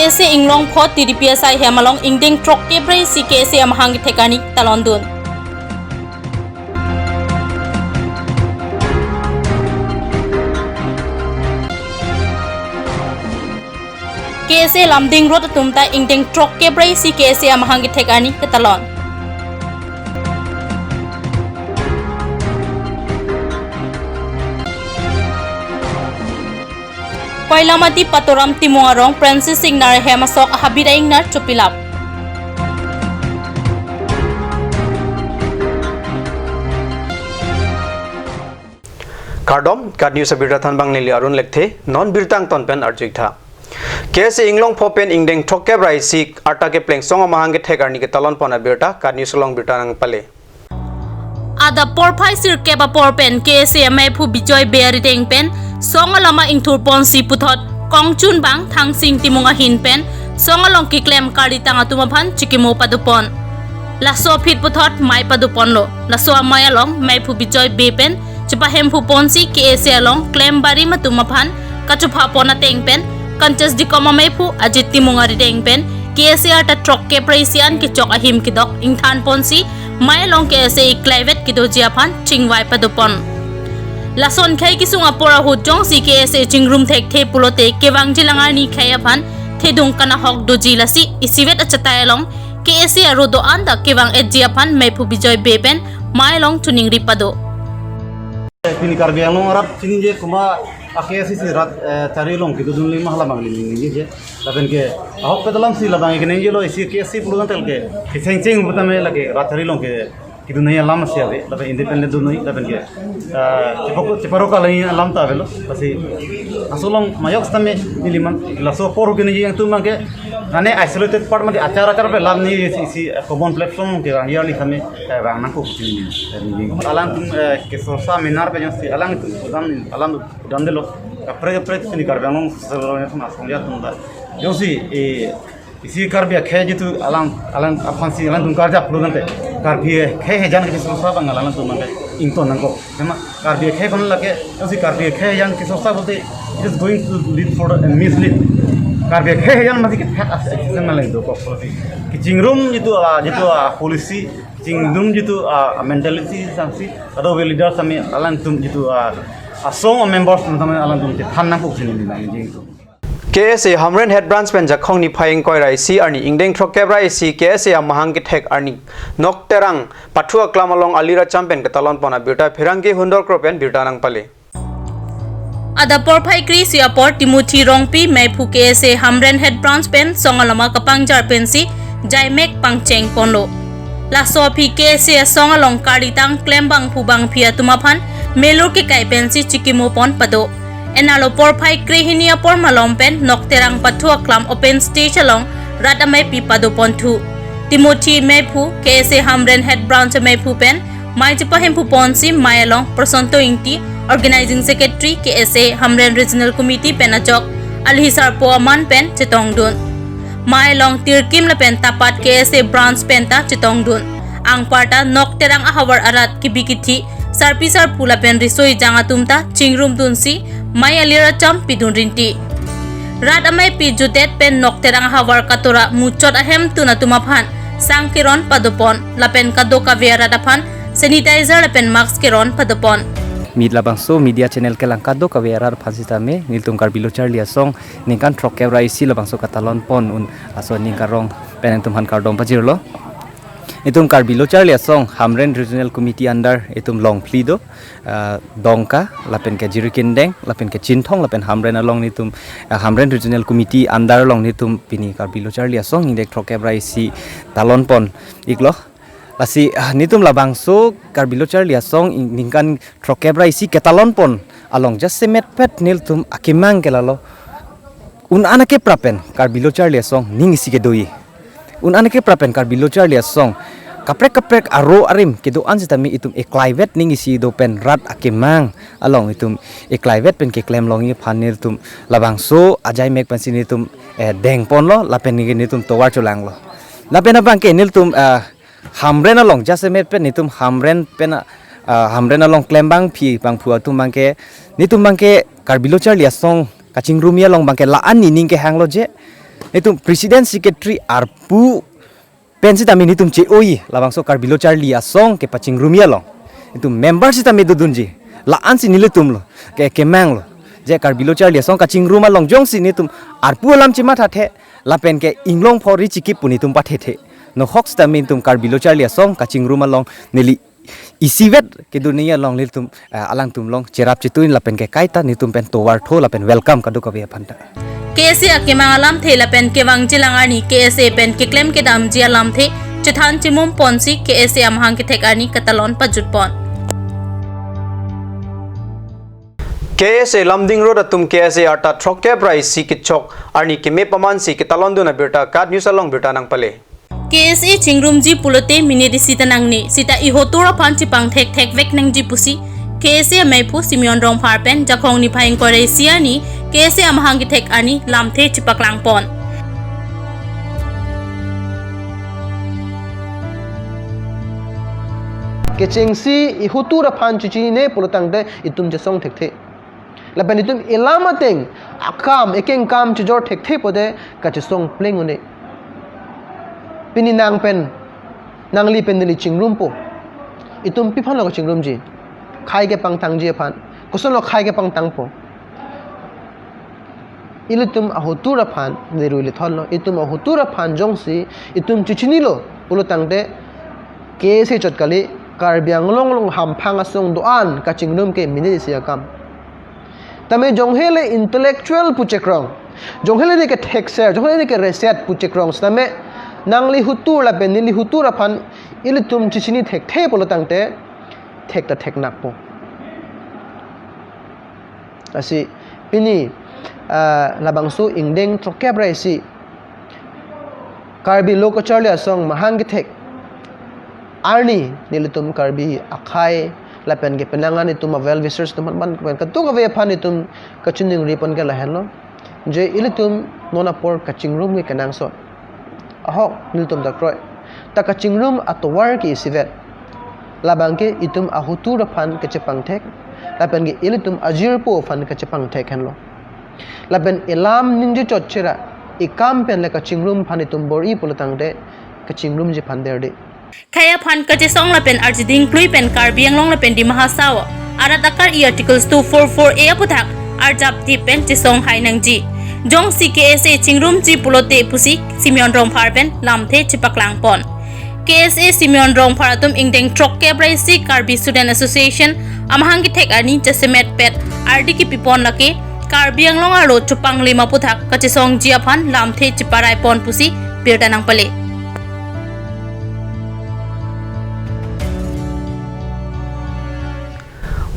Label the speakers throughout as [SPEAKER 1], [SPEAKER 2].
[SPEAKER 1] KSA inglong phot TDPSI hemalong ingding trok kebrei si KSA amahang thekani talondun KSA lamding road tumta ingding trok kebrei si KSA amahang thekani talon Koilamati Patoram Timuarong Francis Signar Hemasok Habiraing Nar Chupilap
[SPEAKER 2] Kardom Kad News Abiratan Bang Nili Arun Lekte Non Birtang Tonpen Arjikta KSA Inglong Popen Ingdeng Trokke Brai Sik Artake Pleng Songa Mahange Thegarni ke Talon Pona Birta Kad News Long Birtanang Pale
[SPEAKER 1] Ada porpai sirke ba porpen KSA mai phu bijoy beari teng pen songa lama ingthur ponsi puthot kongchun bang thangsing timunga hin pen songa long ki klem kari tanga tuma phan chikimo padupon la so phit puthot mai padupon lo la so maya long mai phu bijoy be pen chupa hem phu ponsi KSA long klem bari ma tuma phan kachu pha pona teng pen kanchas dikoma mai phu ajit timunga ri teng pen KSA ta trokke praisian ki chok ahim ki dok ingthan ponsi mai long KSA klaivet ki do jiaphan chingwai padupon Lason khai kisunga pora hu jong si KSA chingrum thek the pulote kewang jilangar ni khayaphan thedung kana hok doji lasi isivet achatai long KSA rodo anda kewang ejiaphan maipu bijoy bepen mai long tuning ripado
[SPEAKER 3] Pini karbiang long arab sini je kuma akhir si rat cari long kita dulu lima halam agli ni je tapi ke ahok pedalam si labang ikene je lo isi KSA puluhan tel ke kiseng ceng pertama lagi rat cari long ke itu naya lama sih abe, tapi independen tu naya, tapi dia, ceparo kalau ini alam tak belo, pasti, asalong mayok stamme ni lima, laso poru kini yang tu mangke, ane isolated part mangke acara pelam ni isi common platform ke yang yearly kami, bang nangku sini, alam tu kesosa minar pe si alam itu, alam tu delo, kapre sini karbang long seluruhnya tu asal lihat tu dah, josi isi karbia khe jitu alam afansi alam tum karja puluhan te karbia khe jan ke sosa bang alam tum mangke ingto nangko memang karbia khe kon lage josi karbia khe jan ke sosa bolte it is going to lead for and mislead karbia khe jan mati ke fat as exam lagi do ko ki jingrum jitu polisi jingrum jitu mentality samsi ado leader sami alam tum jitu asong members tum alam tum than nangko sini ni jingtu
[SPEAKER 2] KSA Hamren Head Branch Pen Jakhong ni Phayeng Koi Rai Si Arni Ingdeng Trokke Brai Si KSA Mahang ki Thek Arni Nok Terang Pathua Klamalong Alira Champion ke Talon Pona Birta Phirangi Hundor Kropen Birta Nang Pale
[SPEAKER 1] Ada porpai kri siapor Timothy Rongpi maipu KSA Hamren Head Branch Pen songalama kapangjar pensi Jaimek Pangcheng Ponlo La Sophie KSA songalong karitang klembang phubang phia tumaphan melur ki kai pensi chikimo pon pado Enalo porpai krihinia por malompen nokterang pathua klam open stage along radamai pipado pontu Timothy Mepu KSA Hamren Head Branch Mepu pen Maijipa Hempu Ponsi Mayalong Prosonto Inti Organizing Secretary KSA Hamren Regional Committee Penajok Alhisar Poaman pen Chitongdun Mayalong Tirkim pen tapat KSA Branch penta Chitongdun Ang parta nokterang ahawar arat kibikithi Sarpisar pula pen risoi jangatumta chingrum dunsi Maya lira cham pidun rinti Rat amai pi jutet pen nokterang hawar katora muchot ahem tuna tumaphan sangkiron padupon lapen kado kaviara daphan sanitizer lapen mask kiron padupon
[SPEAKER 4] Mid labang so media channel ke lang kado kaviara phansita me niltung karbilo charlia song ningkan trokke rai si labang so katalon pon un aso ningkarong pen tumhan kardom pajirlo Itum karbilo charlia song Hamren Regional Committee under itum long plido dongka lapen ke jirikindeng lapen ke chintong lapen Hamren along nitum Hamren Regional Committee under long nitum pini karbilo charlia song indek trokke brai si talon pon iklo lasi nitum labang so karbilo charlia song ningkan trokke brai si ke talon pon along just semet pet niltum akimang kelalo un anake prapen karbilo charlia song ning si ke doi un anake prapen karbilo charlia song kaprek aro arim kido anjitami itum eklaivet ningi si do pen rat akimang along itum eklaivet pen ke klem longi phanir tum labang so ajai mek pansin itum deng pon lo lapen ningi nitum towar chulang lo lapen abang ke nil tum Hamren along jasemet pen nitum Hamren pen Hamren along klem bang phi bang phua tum bangke nitum bangke karbilo charlia song kaching rumia long bangke la an ni ning ke hanglo je Itu Presiden Secretary Arpu pensi tami ni tum COI labang so Karbilo Charlie asong ke pacing rumia long. Itu member si tami dudunji. La ansi nile tum lo ke kemang lo. Je Karbilo Charlie asong kacing rumah long jong si ni tum Arpu alam cima thathe la pen ke inglong phori chikip puni tum pathe the. No hox tami tum Karbilo Charlie asong kacing rumah long nili isivet ke dunia long lil tum alang tum long cerap cituin la pen ke kaita ni tum pen towar tho la pen welcome kadu ka be phanta.
[SPEAKER 1] KSA akemangalam the lapen kewang jilangani KSA pen kiklem ke dam jia lam the chithan chimum ponsi KSA amhang ke thekani katalon pajut pon
[SPEAKER 2] KSA Lamding Road atum KSA arta trokke price si kichok arni ki me paman si kitalon duna birta kad news along birta nang pale KSA
[SPEAKER 1] chingrumji pulote minidi sita nangni sita ihotura panchi pang thek thek vek nangji pusi KSA maipu Simeon Rong Parpen jakong ni phaing kore siani KSA amhang ki thek ani lamthe chipaklang pon
[SPEAKER 5] Kecengsi ihutura pancuci ne pulutang de itum jesong thek the laban itum ilama teng akam ekeng kam chujor thek the pode ka jesong pleng une pini nang pen nangli pen ni chingrum po itum pi phan lo chingrum ji khai ke pang tang ji phan kuson lo khai ke pang tang po ilitum ahutura phan neruile thol lo itum ahutura phan jongsi itum chichini lo pulutang de KSA chotkali Karbiang long long hampang asong doan kacingrum ke minit siakam tame jonghele intellectual puchekrong jonghele ne ke texer jonghele ne ke reset puchekrong tame nangli hutur la benili hutur aphan ilitum chichini thek the polotangte thek ta thek nakpo asi pini labangsu ingdeng trokebra si Karbi lokacharli asong mahang ke thek Arni nilitum Karbi akai lapen ke penangan itu ma well wishers teman ban katu ka ve phan itum kachuning ripon ke lahello je ilitum nona por kaching room ke kanang so ahok nilitum dakroi ta kaching room atwar ki sivet labang ke itum ahutu phan ke chepang thek lapen ke ilitum ajir po phan ke chepang thek henlo lapen elam ninje chotchera ikam pen le kaching room phan itum bori polotang de kaching room je phan der de
[SPEAKER 1] Kaya phan kache song la pen arjiding plui pen Karbiang long la pen di mahasawa arat akar i articles 244A puthak arjap ti pen che song hai nang ji jong si KSA chingrum ji pulote pusi Simeon Rong Phar pen lamthe chipaklang pon KSA Simeon Rong Phar atum ingdeng trokke brai si Karbi Student Association amhang ki thek ani jasemet pet RD ki pipon lake Karbiang long aro chupang lima puthak kache song ji aphan lamthe chiparai pon pusi birda nang pale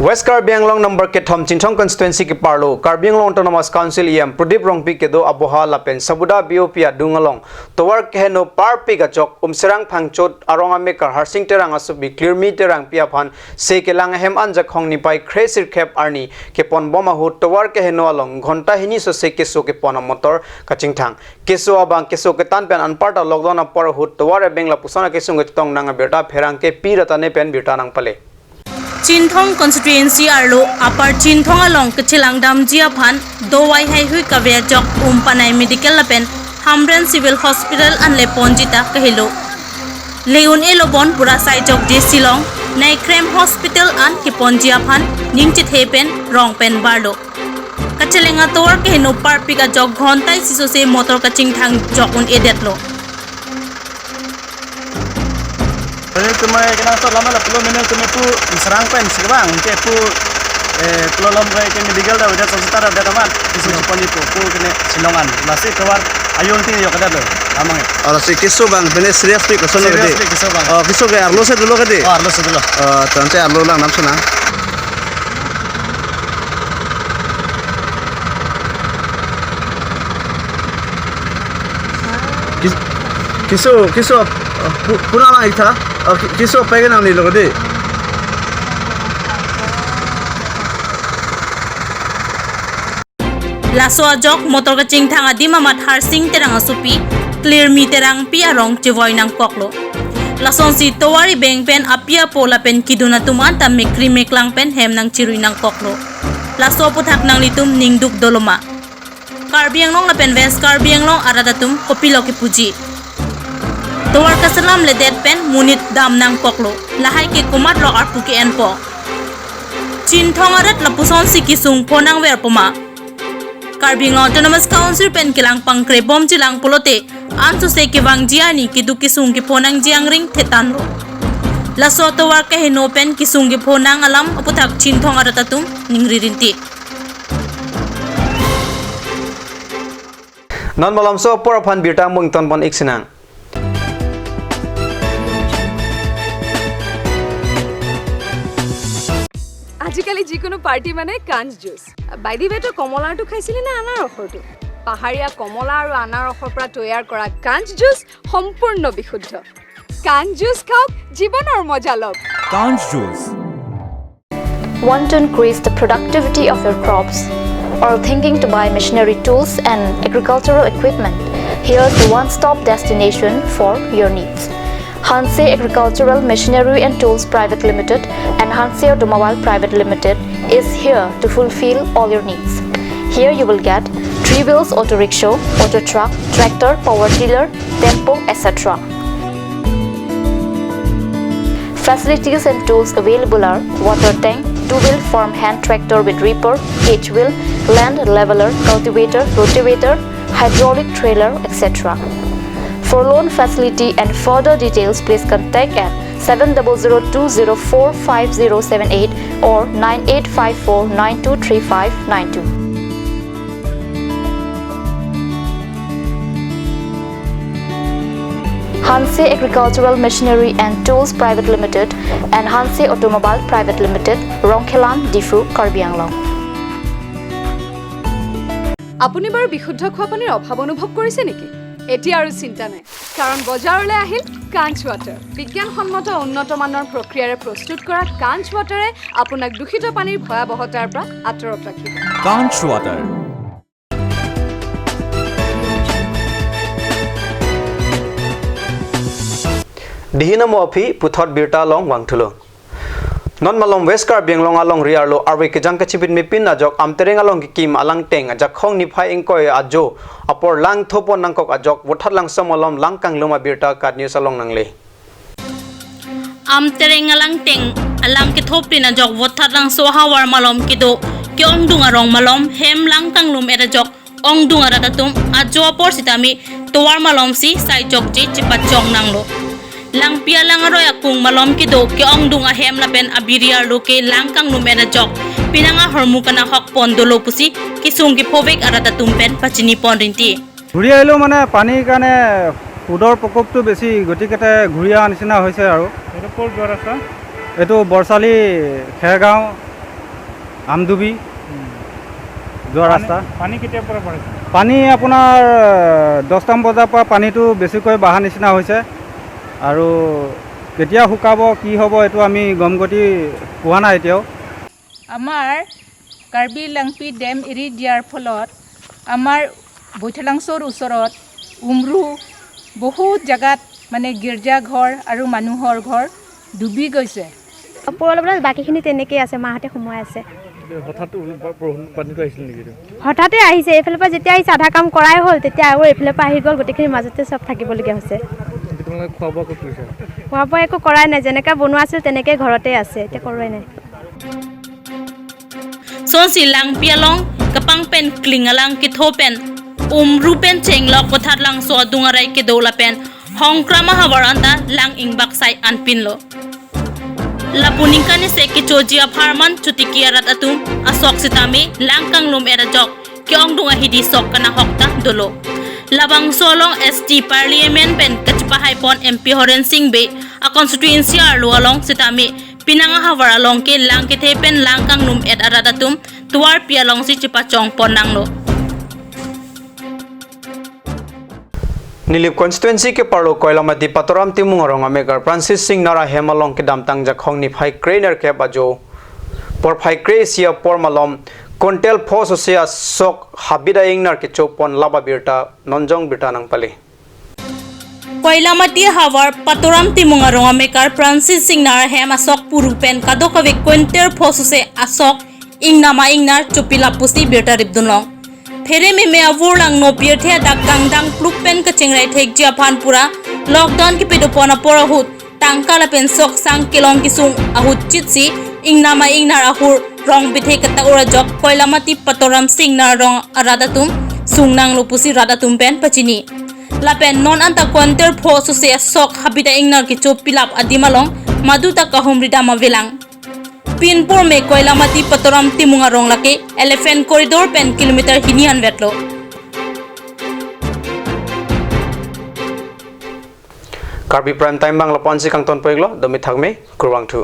[SPEAKER 2] West Karbiang Long number ke thom chinchong constituency ke parlo Karbiang Long Autonomous Council em Pradip Rongpi ke do aboha lapen sabuda BOP adungalong towar ke no parpi ga chok serang phangchot aronga me kar harsing terang asubi clear me terang pia phan se ke lang hem anja khong ni pai khresir khep arni ke pon boma hu towar ke no along ghonta hini so se ke so ke pon motor kaching thang keso abang keso ke tan pen anparta lockdown apar hu towar e bengla pusana ke sung tong nang beta pherang ke pirata ne pen beta nang pale
[SPEAKER 1] Chinthong constituency arlo upper Chinthong along Kachilang Dam Jia Phan Dowai Hai Hui Kavya Jok Umpanai Medical Lapen Hamren Civil Hospital and Leponjita Kahilo Leun Elobon Pura Sai Jok De Silong Nai Krem Hospital and Kiponjia Phan Ningchit Hepen Rong Pen Barlo Kachilenga Tor Kahino Parpika Jok Ghontai Siso Se Motor Kaching Thang Jokun Edetlo
[SPEAKER 3] Tumai kena so lama la pulo menel tume pu serang pen sibang ke pu pulo lam kai ke medical da udah sosita da daman isu poni pu kene silongan lasi kewar ayun ti yo kada lo amang
[SPEAKER 6] और से किसो बांग बने सीरियसली कसो न गदे किसो के आरलो से दुलो गदे
[SPEAKER 3] arlo sedulo
[SPEAKER 6] तंचे आरलो ला नाम सुना किसो पुराना एक था किसो पैगे नाम नहीं लोग दे
[SPEAKER 1] Laso jok motor kaching thang adi mamat harsing terang asupi clear mi terang pia rong chivoy nang koklo lason si towari beng pen apia pola pen kiduna tuman tam mikri meklang pen hem nang chirui nang koklo laso puthak nang litum ningduk doloma Karbi Anglong lapen West Karbi Anglong aradatum kopilo ke puji. Towar kasalam le dead pen munit dam nang poklo lahai ke kumat lo arpu ke enpo. Chin thong arat lapuson si kisung ponang wer poma. Karbi Anglong Autonomous Council pen kilang pangkre bom jilang polote ansu se ke wang jiani kidu kisung ke ponang jiang ring tetan lo. Laso towar ke henopen kisung ke ponang alam aputak chin thong aratatum ningri rinti.
[SPEAKER 2] Non malam so por phan birta mung ton bon iksinang.
[SPEAKER 7] আজিকালি যিকোনো পাৰ্টি মানে কাঞ্চ juice by the ৱে তো কমলাটো খাইছিলি না আনাৰ ৰসটো পাহাৰীয়া কমলা আৰু আনাৰ ৰসৰ পৰা তৈয়াৰ কৰা কাঞ্চ জুচ সম্পূৰ্ণ বিশুদ্ধ কাঞ্চ জুচ খাওক জীৱনৰ মজা লওক
[SPEAKER 8] Conch juice.
[SPEAKER 9] Want to increase the productivity of your crops or thinking to buy machinery tools and agricultural equipment? Here's the one-stop destination for your needs. Hanse Agricultural Machinery and Tools Private Limited and Hanse Automobile Private Limited is here to fulfill all your needs. Here you will get 3 wheels auto rickshaw, auto truck, tractor, power tiller, tempo, etc. Facilities and tools available are water tank, 2-wheel farm hand tractor with reaper, H-wheel, land leveler, cultivator, rotavator, hydraulic trailer, etc. For loan facility and further details, please contact at 7002045078 or 9854923592. Hanse Agricultural Machinery and Tools Private Limited and Hanse Automobile Private Limited, Rongkhelan, Difu, Karbi Anglong.
[SPEAKER 7] আপুনি বাৰু বিশুদ্ধ খোৱা পানীৰ অভাৱ অনুভৱ কৰিছে নেকি এতিয়া আৰু চিন্তা নাই কাৰণ বজাৰলৈ আহিল কাঞ্চ ৱাটাৰ বিজ্ঞানসন্মত উন্নত মানৰ প্ৰক্ৰিয়াৰে প্ৰস্তুত কৰা কাঞ্চ ৱাটাৰে আপোনাক দূষিত পানীৰ ভয়াৱহতাৰ পৰা আঁতৰত ৰাখিব
[SPEAKER 8] Conch water.
[SPEAKER 2] Dihina mo api puthot birta long wangthulo. Non malom West Karbi Anglong along riarlo arwe ke jang kachibit mi pin ajok amtereng along ki kim alang teng ajak khong ni phai engkoi ajo apor lang thopon nangkok ajok wothat lang samolom lang kangloma birta kat news along nangle.
[SPEAKER 1] Amtereng alang teng alang ki thopin ajok wothat lang so hawar malom kido kyong dung arong malom hem lang kanglum era jok ong dung aradatum ajo apor sitami towar malom si sai jok ji chipat jong nanglo. Lang pia lang aroy akung malom kido ke ong dunga hem lapen abiriar loke langkang numera jok pinanga hormu kana hok pondolo pusi kisung ki povek arada tumpen pachini pondrinti
[SPEAKER 10] ঘূৰি আহিলেও মানে পানীৰ কাৰণে সুদৰ প্ৰকোপটো বেছি গতিকেতে ঘূৰি অহা নিচিনা হৈছে আৰু এইটো ক'ৰ যোৱা ৰাস্তা এইটো বৰচালি খেৰগাঁও আমদুবি যোৱা ৰাস্তা পানী কেতিয়াৰ পৰা পৰিছে পানী আপোনাৰ 10টা বজাৰ পৰা পানীটো বেছিকৈ বাঢ়া নিচিনা হৈছে আৰু কেতিয়া শুকাব কি হ'ব এটো আমি গমগতি পোৱা নাই এতিয়াও
[SPEAKER 11] আমাৰ কাৰ্বি লাংপি ডেম এৰি দিয়াৰ ফলত আমাৰ বৈঠলাংছৰ ওচৰত উমৰু বহুত জাগাত মানে গিৰ্জা ঘৰ আৰু মানুহৰ ঘৰ ডুবি গৈছে
[SPEAKER 12] ওপৰলৈ বাকীখিনি তেনেকৈ আছে মাহঁতে সোমাই আছে হঠাতে আহিছে এইফালৰ পৰা যেতিয়া আহিছে আধা কাম কৰাই হ'ল তেতিয়া আৰু এইফালৰ পৰা আহি গ'ল গোটেইখিনি মাজতে চব থাকিবলগীয়া হৈছে খোৱা বোৱা একো কৰাই নাই যেনেকৈ বনোৱা আছিল তেনেকৈ ঘৰতে আছে এতিয়া কৰোৱাই নাই
[SPEAKER 1] sonsi lang pialong kapang pen klingalang kithopen rupen chenglok pothat lang so dungarai ke dola pen hongkrama hawaranda lang ingbak sai anpinlo lapuningkani se kichojia farman chutikiarat atum asok sitami langkang lum era jok kyong dunga hidi sok kana hokta dolo labang solong ST parliament pen kachpahai pon MP Horen Singh be a constituency arlo along sitami pinanga hawara long ke lang ke thepen langkang lum et aradatum tuar pialong si chipachong ponanglo
[SPEAKER 2] Nilip constituency ke parlo koilamati patoram timungorong amegar Francis Singh Nara Hemalong ke damtang jakhong ni phai trainer ke bajo por phai cresia por malom kontel phos sia sok habida ingnar ke chopon laba birta nonjong birta nang pale
[SPEAKER 1] Koilamati hawar patoram timungarong amekar Francis Singh Nara Hem asok purupen kadokave kwenter phosuse asok ingnama ingnar chupila pusi birta ribdunlong फेरे में अवूर lung no पियर थे दा गांगदांग pluck pen का चेंगराई थेक जापान पूरा लॉकडाउन के पेदोपना पोरा हुत टांका ला pen sok sang kilong kisung ahut chitsi ingnama ingnar ahur rong bithe kata ora jok koilamati patoram singnar rong aradatum sungnang lopusi radatum pen pachini lapen non anta counter pho se sok habita ingnar ki chop pilap adimalong maduta kahum ridama velang pinpur me koilamati patoram timunga rong lake elephant corridor pen kilometer hinian vetlo
[SPEAKER 2] Karbi prime time bang lapan si kang ton poiglo domi thagme kurwang thu